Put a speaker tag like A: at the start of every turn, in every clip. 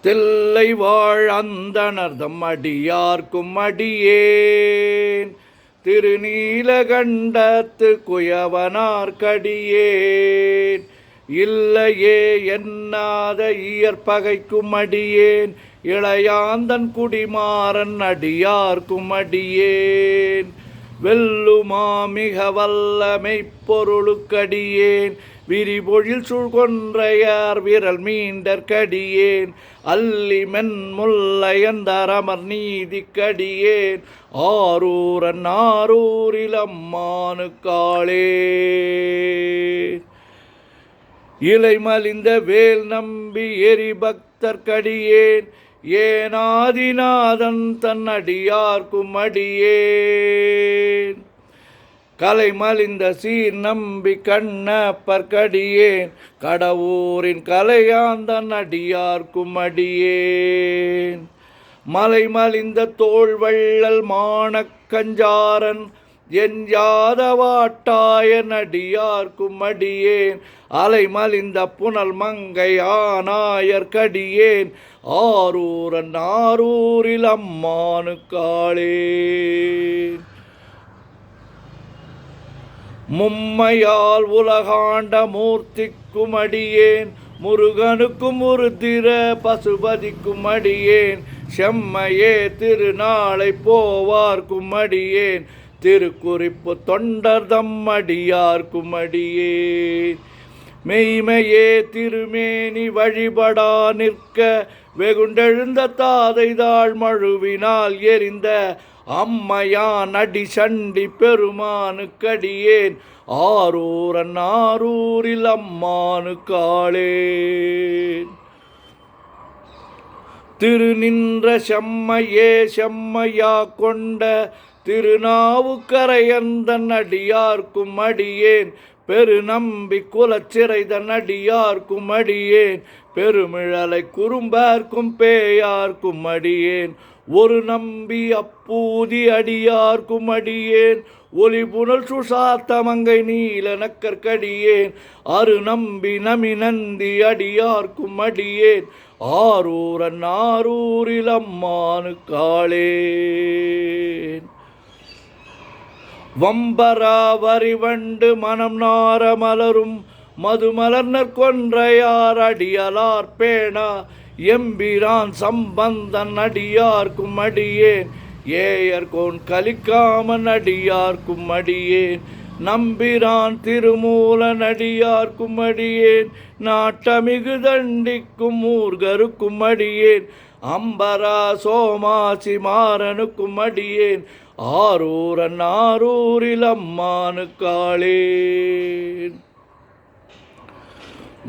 A: தில்லை வாழ் அந்தணர்தம் அடியார்க்கும் அடியேன் திருநீலகண்டத்து குயவனார்க்கடியேன் இல்லையே என்னாத இயற்பகைக்கும் அடியேன் இளையாந்தன் குடிமாறன் அடியார்க்கும் அடியேன் வெல்லுமா மிக வல்ல மெய்ப்பொருளுக்கடியேன் விரிபொழில் சூழ்கொன்றையார் விரல் மீண்டற்கடியேன் அல்லி மென்முல்லையந்தரமர் நீதிக்கடியேன் ஆரூரன் ஆரூரில் அம்மானு காளே இலை மலிந்த வேல் நம்பி எரிபக்தர்க்கடியேன் ஏனாதிநாதன் தன் அடியார்க்கும் அடியேன் கலை மலிந்த சீர் நம்பி கண்ணப்பர்க்கடியேன் கடவுரின் கலையாந்தன் அடியார்க்கும் அடியேன் மலை மலிந்த தோள் வள்ளல் மானக்கஞ்சாரன் என் யாதவாட்டாயன் அடியார்க்கும் அடியேன் அலை மலிந்த புனல் மங்கை ஆனாயர்க்கடியேன் ஆரூரன் ஆரூரில் அம்மானு காளே மும்மையால் உலகாண்ட மூர்த்திக்கும் அடியேன் முருகனுக்கும் உருத்திர பசுபதிக்கும் அடியேன் செம்மையே திருநாளை போவார்க்கும் அடியேன் திருக்குறிப்பு தொண்டர்தம் அடியார்க்கும் அடியேன் மெய்மையே திருமேனி வழிபடா நிற்க வெகுண்டெழுந்த தாதைதாள் மழுவினால் எரிந்த அம்மையான் அடி சண்டி பெருமானுக்கடியேன் ஆரூரன் ஆரூரில் அம்மானு காளே திருநின்ற செம்மையே செம்மையா கொண்ட திருநாவுக்கரையந்தன் அடியார்க்கும் அடியேன் பெருநம்பி குலச்சிறைதன் அடியார்க்கும் அடியேன் பெருமிழலை குறும்பார்க்கும் பேயார்க்கும் அடியேன் ஒரு நம்பி அப்பூதி அடியார்க்கும் அடியேன் ஒலி புனல் சுசாத்தமங்கை நீல நக்கற்கடியேன் அரு நம்பி நமி நந்தி அடியார்க்கும் அடியேன் ஆரூரன் ஆரூரில் அம்மானு காளே வம்பராவரி வண்டு மனம் நார மலரும் மதுமலர்னர் கொன்றையார் அடியலார் பேணா எம்பிரான் சம்பந்தன் அடியார்க்கும் அடியேன் ஏயர்கோன் கலிக்காமன் அடியார்க்கும் அடியேன் நம்பிரான் திருமூலன் அடியார்க்கும் அடியேன் நாட்டமிகு தண்டிக்கும் ஊர்கருக்கும் அடியேன் அம்பரா சோமாசி மாறனுக்கும் அடியேன் ஆரூரன் ஆரூரில் அம்மானு காளே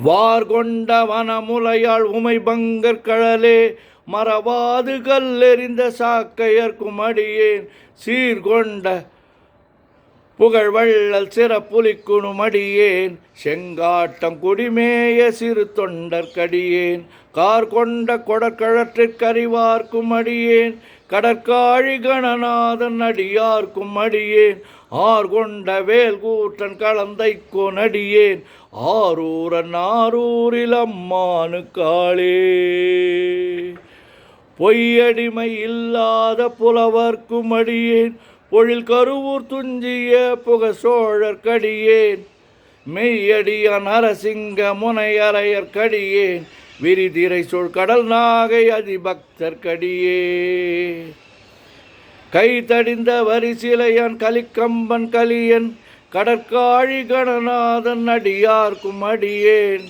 A: வார்கொண்ட வனமுலையாள் உமை பங்கர் கழலே மறவாது கல்லெறிந்த சாக்கையர்க்கும் அடியேன் சீர்கொண்ட புகழ்வள்ளல் சிறப்புலிக்குணும் அடியேன் செங்காட்டம் குடிமேய சிறு தொண்டர்க்கடியேன் கார் கொண்ட கொடற்கழற்றிற்கறிவார்க்கும் அடியேன் கடற்காழி கணநாதன் அடியார்க்கும் அடியேன் ஆர்கொண்ட வேல் கூற்றன் கலந்தைக்கோன் அடியேன் ஆரூரன் ஆரூரில் அம்மானு காளே பொய்யடிமை இல்லாத புலவர்க்கும் அடியேன் பொழில் கருவூர் துஞ்சிய புக சோழர்க்கடியேன் மெய்யடிய நரசிங்க முனையரையர்க்கடியேன் விரிதிரை சொல் கடல் நாகை அதிபக்தர்க்கடியே கை தடிந்த வரிசிலையன் கலிக்கம்பன் கலியன் கடற்காழி கணநாதன் அடியார்க்கும் அடியேன்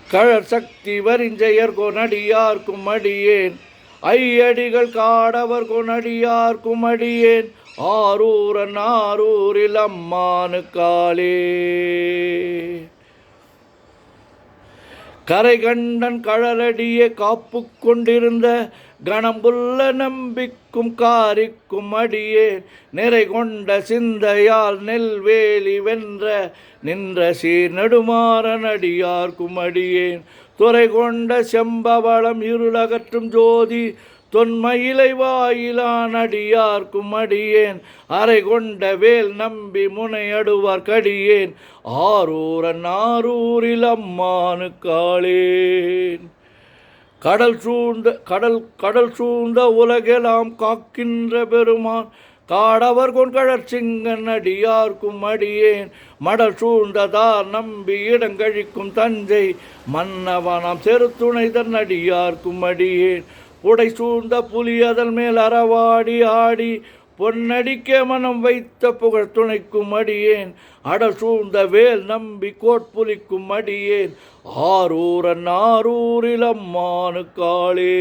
A: கழற் சக்தி வரிஞ்செயர் கொனடியார்க்கும் அடியேன் ஐயடிகள் காடவர் கொனடியார்க்கும் அடியேன் ஆரூரன் ஆரூரில் அம்மானு காளே கரை கண்டன் கழலடியே காப்பு கொண்டிருந்த கணம்புள்ள நம்பிக்கும் காரிக்கும் அடியேன் நிறை கொண்ட சிந்தையால் நெல்வேலி வென்ற நின்ற சீர் நெடுமாறன் அடியார்க்கும் அடியேன் துறை கொண்ட செம்பவளம் இருளகற்றும் ஜோதி தொன்மயிலை வாயிலான் அடியார்க்கும் அடியேன் அரை கொண்ட வேல் நம்பி முனையடுவார் கடியேன் ஆரூரன் ஆரூரில் அம்மானு காளேன். கடல் சூழ்ந்த உலகெல்லாம் காக்கின்ற பெருமான் காடவர் கொண்கழற் சிங்கன் அடியார்க்கும் அடியேன் மடல் சூழ்ந்ததார் நம்பி இடங்கழிக்கும் தஞ்சை மன்னவனாம் செருத்துணை தன் அடியார்க்கும் அடியேன் உடை சூழ்ந்த புலி அதன் மேல் அறவாடி ஆடி பொன்னடிக்க மனம் வைத்த புகழ் துணைக்கும் அடியேன் அடல் சூழ்ந்த வேல் நம்பி கோட்புலிக்கும் அடியேன் ஆரூரன் ஆரூரில் அம்மானு காளே.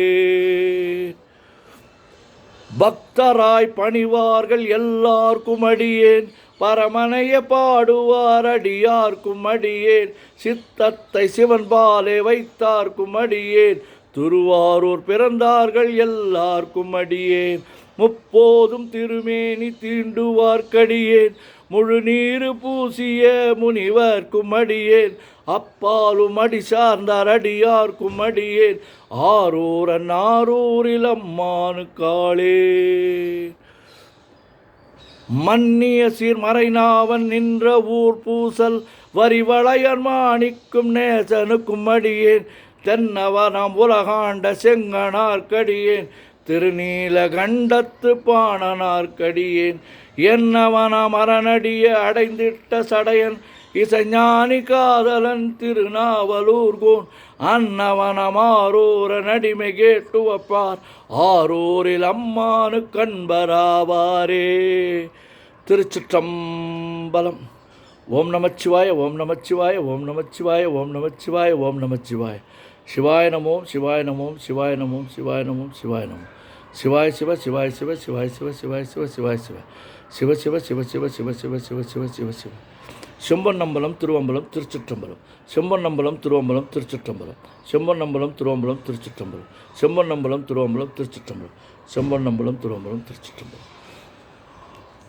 A: பக்தராய் பணிவார்கள் எல்லார்க்கும் அடியேன் பரமனைய பாடுவார் அடியார்க்கும் அடியேன் சித்தத்தை சிவன் பாலே வைத்தார்க்கும் அடியேன் திருவாரூர் பிறந்தார்கள் எல்லார்க்கும் அடியேன் முப்போதும் திருமேனி தீண்டுவார்க்கடியேன் முழு நீரு பூசிய முனிவர்க்கும் அடியேன் அப்பாலும் அடி சார்ந்தார் அடியார்க்கும் அடியேன் ஆரூரன் ஆரூரில் அம்மானு காளே. மன்னிய சீர்மறைநாவன் நின்ற ஊர் பூசல் வரிவளையன் மாணிக்கும் நேசனுக்கும் அடியேன் தென்னவனாம் உலகாண்ட செங்கனார்க்கடியேன் திருநீலகண்டத்து பாணனார்க்கடியேன் என்னவனாம் அரணடிய அடைந்திட்ட சடையன் இசைஞானி காதலன் திருநாவலூர்கோன் அன்னவனம் ஆரூரன் அடிமை கேட்டு வப்பார் ஆரூரில் அம்மானு கண்பராவாரே. திருச்சிற்றம்பலம். ஓம் நமச்சிவாய ஓம் நமச்சிவாய ஓம் நமச்சிவாய ஓம் நமச்சிவாய ஓம் நமச்சிவாய. சிவாய நமோம் சிவாய நமோம் சிவாய நமோம் சிவாய நமோம் சிவாய நமோம். சிவாய சிவ சிவாய சிவ சிவாய சிவ சிவாய சிவ சிவாய சிவ சிவ சிவ சிவ சிவ சிவ சிவ சிவ சிவ சிவ சிவ. செம்பொன்னம்பலம் திருவம்பலம் திருச்சிற்றம்பலம். செம்பொன்னம்பலம் திருவம்பலம் திருச்சிற்றம்பலம். செம்பொன்னம்பலம் திருவம்பலம் திருச்சிற்றம்பலம். செம்பொன்னம்பலம் திருவம்பலம் திருச்சிற்றம்பலம். செம்பொன்னம்பலம் திருவம்பலம் திருச்சிற்றம்பலம்.